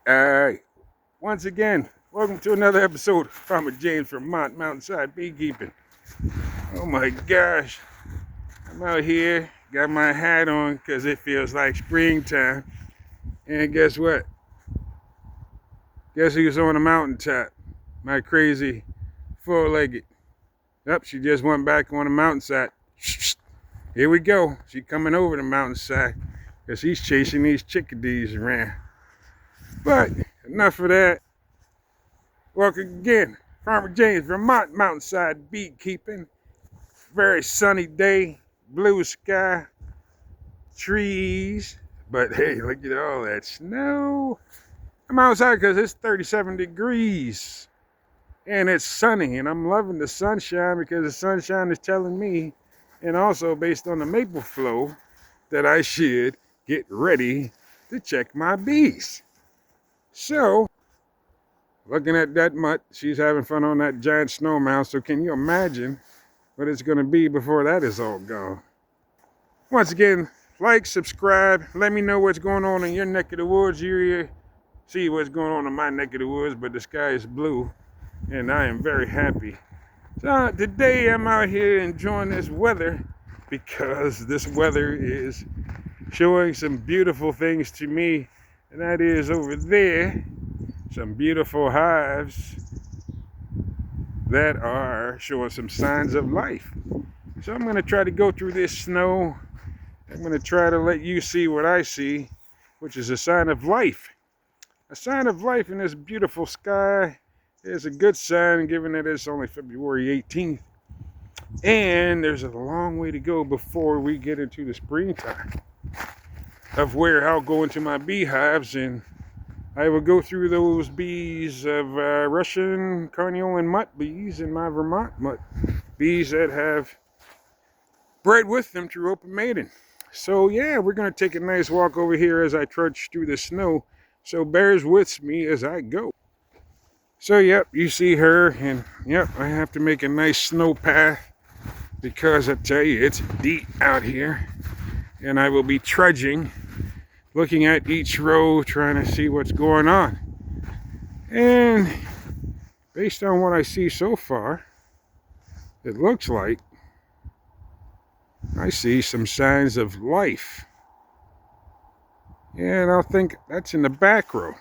Alright, once again, welcome to another episode of Farmer James from Mountainside Beekeeping. Oh my gosh, I'm out here, got my hat on because it feels like springtime. And guess what? Guess who's on the mountaintop? My crazy four-legged. Yep, she just went back on the mountainside. Here we go. She's coming over the mountainside because he's chasing these chickadees around. But enough of that. Welcome again, Farmer James, Vermont, Mountainside Beekeeping. Very sunny day, blue sky, trees. But hey, look at all that snow. I'm outside because it's 37 degrees and it's sunny, and I'm loving the sunshine because the sunshine is telling me, and also based on the maple flow, that I should get ready to check my bees. So, looking at that mutt, she's having fun on that giant snow mound. So can you imagine what it's going to be before that is all gone? Once again, like, subscribe. Let me know what's going on in your neck of the woods. You see what's going on in my neck of the woods, but the sky is blue, and I am very happy. So today I'm out here enjoying this weather because this weather is showing some beautiful things to me. And that is over there, some beautiful hives that are showing some signs of life. So I'm going to try to go through this snow. I'm going to try to let you see what I see, which is a sign of life. A sign of life in this beautiful sky is a good sign, given that it's only February 18th. And there's a long way to go before we get into the springtime, of where I'll go into my beehives and I will go through those bees of Russian Carniolan mutt bees and my Vermont mutt bees that have bred with them through open mating. So yeah, we're going to take a nice walk over here as I trudge through the snow. So bears with me as I go. So yep, you see her, and yep, I have to make a nice snow path because I tell you, it's deep out here. And I will be trudging, looking at each row, trying to see what's going on. And based on what I see so far, it looks like I see some signs of life. And I'll think that's in the back row.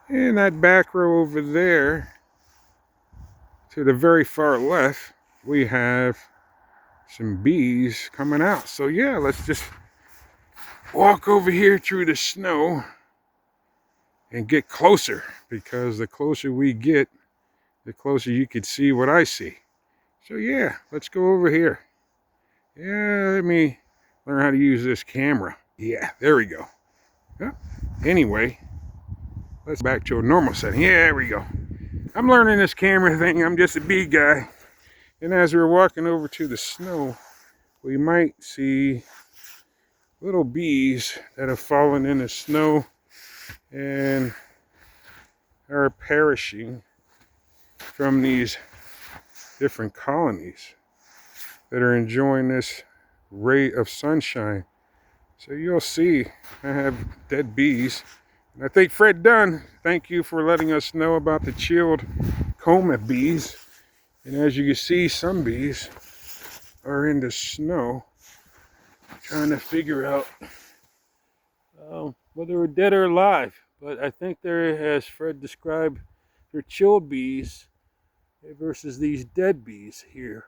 And that back row over there, to the very far left, we have some bees coming out. So yeah, let's just walk over here through the snow and get closer, because the closer we get, the closer you could see what I see. So yeah, let's go over here. Yeah, let me learn how to use this camera. Yeah, there we go. Yeah. Anyway, let's back to a normal setting. Yeah, there we go. I'm learning this camera thing. I'm just a bee guy. And as we're walking over to the snow, we might see little bees that have fallen in the snow and are perishing from these different colonies that are enjoying this ray of sunshine. So you'll see I have dead bees. And I think Fred Dunn, thank you for letting us know about the chilled coma bees. And as you can see, some bees are in the snow trying to figure out whether they're dead or alive. But I think they're, as Fred described, they're chilled bees versus these dead bees here.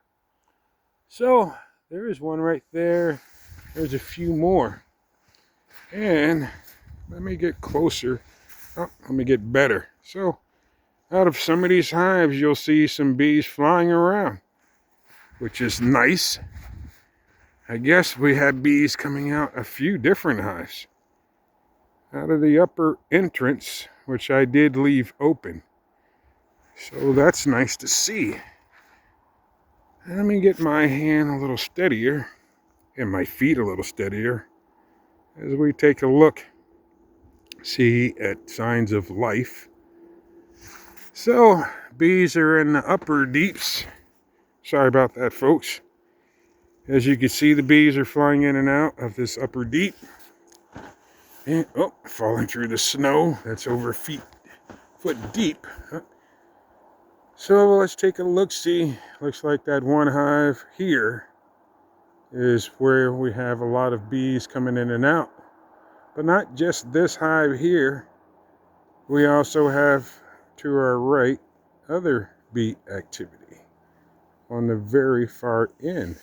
So there is one right there. There's a few more. And let me get closer. Oh, let me get better. So out of some of these hives, you'll see some bees flying around, which is nice. I guess we had bees coming out a few different hives. Out of the upper entrance, which I did leave open. So that's nice to see. Let me get my hand a little steadier and my feet a little steadier as we take a look, see at signs of life. So bees are in the upper deeps. Sorry about that, folks. As you can see, the bees are flying in and out of this upper deep. And, oh, falling through the snow. That's over foot deep. So let's take a look-see. Looks like that one hive here is where we have a lot of bees coming in and out. But not just this hive here. We also have, to our right, other bee activity on the very far end.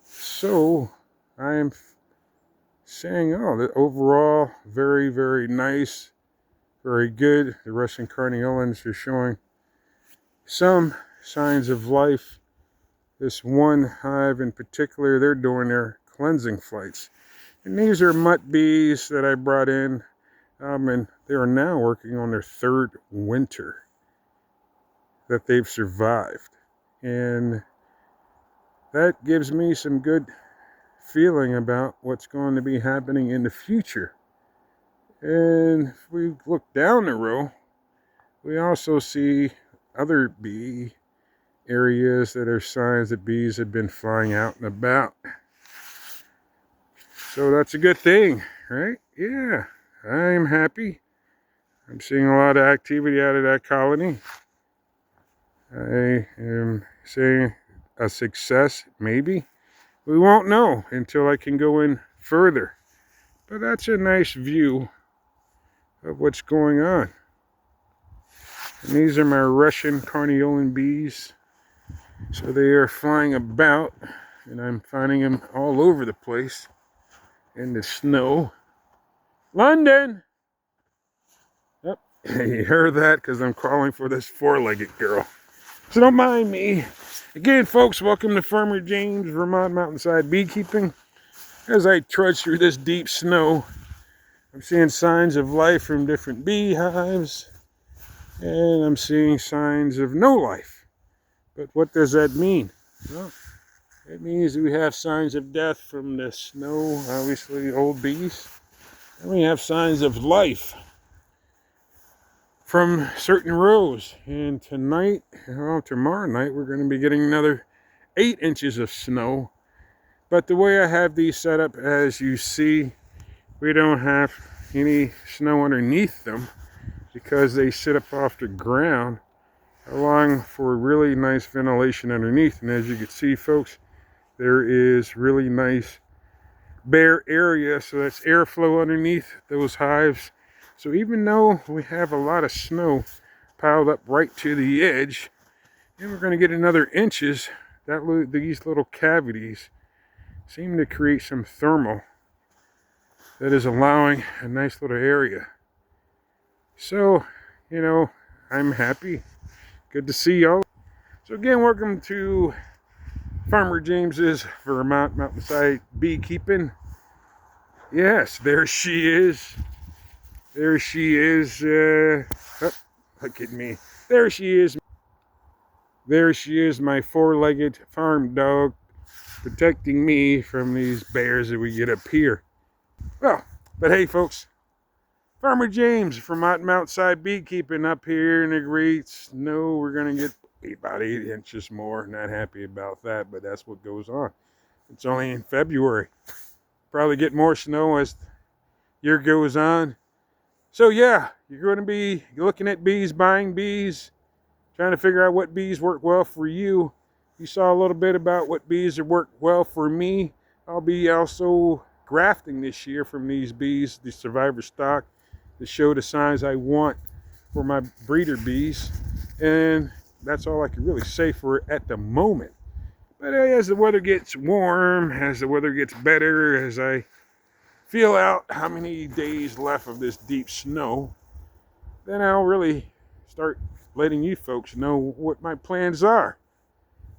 So I am saying, oh, that overall, very, very nice, very good. The Russian Carniolans are showing some signs of life. This one hive in particular, they're doing their cleansing flights. And these are mutt bees that I brought in, and they are now working on their third winter that they've survived. And that gives me some good feeling about what's going to be happening in the future. And if we look down the row, we also see other bee areas that are signs that bees have been flying out and about. So that's a good thing, right? Yeah, I'm happy. I'm seeing a lot of activity out of that colony. I am saying a success, maybe. We won't know until I can go in further. But that's a nice view of what's going on. And these are my Russian Carniolan bees. So they are flying about, and I'm finding them all over the place in the snow. London! Yep, you heard that because I'm calling for this four-legged girl. So don't mind me. Again, folks, welcome to Farmer James, Vermont Mountainside Beekeeping. As I trudge through this deep snow, I'm seeing signs of life from different beehives, and I'm seeing signs of no life. But what does that mean? Well, it means we have signs of death from the snow, obviously old bees, and we have signs of life from certain rows. And tonight, well, tomorrow night, we're going to be getting another 8 inches of snow. But the way I have these set up, as you see, we don't have any snow underneath them because they sit up off the ground, allowing for really nice ventilation underneath. And as you can see, folks, there is really nice bare area, so that's airflow underneath those hives. So even though we have a lot of snow piled up right to the edge, and we're going to get another inches, these little cavities seem to create some thermal that is allowing a nice little area. So, you know, I'm happy. Good to see y'all. So again, welcome to Farmer James's Vermont Mountainside Beekeeping. Yes, there she is. There she is. Oh, look at me. There she is. There she is, my four-legged farm dog, protecting me from these bears that we get up here. Well, but hey, folks, Farmer James from Mountainside Beekeeping up here in the great snow. We're going to get about 8 inches more. Not happy about that, but that's what goes on. It's only in February. Probably get more snow as the year goes on. So yeah, you're going to be looking at bees, buying bees, trying to figure out what bees work well for you. You saw a little bit about what bees that work well for me. I'll be also grafting this year from these bees, the survivor stock, to show the signs I want for my breeder bees. And that's all I can really say for it at the moment. But as the weather gets warm, as the weather gets better, as I feel out how many days left of this deep snow, then I'll really start letting you folks know what my plans are.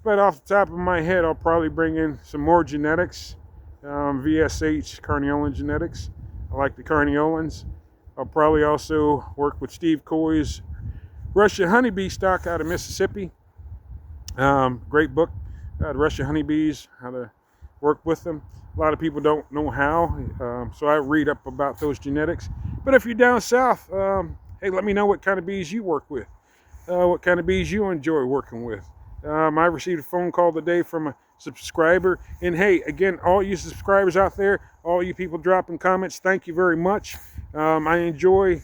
But off the top of my head, I'll probably bring in some more genetics, VSH Carniolan genetics. I like the Carniolans. I'll probably also work with Steve Coy's Russian honeybee stock out of Mississippi. Great book, Russian honeybees, how to work with them. A lot of people don't know how, so I read up about those genetics. But if you're down south, hey, let me know what kind of bees you work with, what kind of bees you enjoy working with. I received a phone call today from a subscriber. And hey, again, all you subscribers out there, all you people dropping comments, thank you very much. I enjoy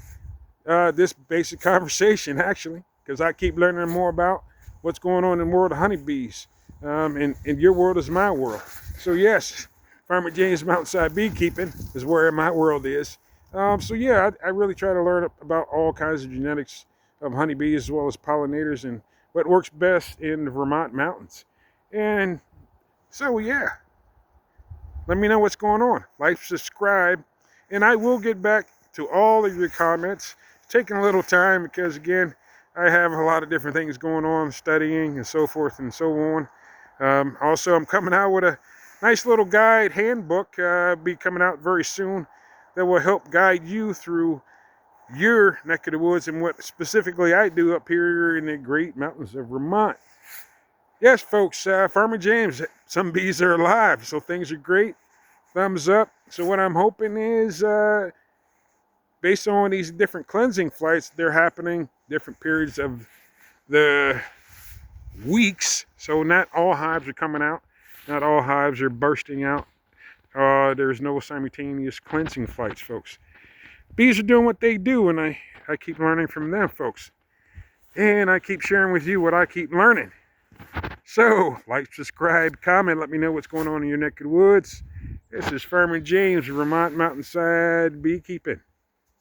this basic conversation, actually, because I keep learning more about what's going on in the world of honeybees. And your world is my world. So yes, Farmer James Mountainside Beekeeping is where my world is. So yeah, I really try to learn about all kinds of genetics of honeybees as well as pollinators and what works best in the Vermont mountains. And so yeah, let me know what's going on. Like, subscribe, and I will get back to all of your comments. It's taking a little time because, again, I have a lot of different things going on, studying and so forth and so on. Also, I'm coming out with a nice little guide handbook, be coming out very soon, that will help guide you through your neck of the woods and what specifically I do up here in the great mountains of Vermont. Yes, folks, Farmer James, some bees are alive, so things are great. Thumbs up. So what I'm hoping is, based on these different cleansing flights, they're happening different periods of the weeks. So not all hives are coming out. Not all hives are bursting out. There's no simultaneous cleansing flights, folks. Bees are doing what they do, and I keep learning from them, folks. And I keep sharing with you what I keep learning. So, like, subscribe, comment, let me know what's going on in your neck of the woods. This is Farmer James, Vermont Mountainside Beekeeping.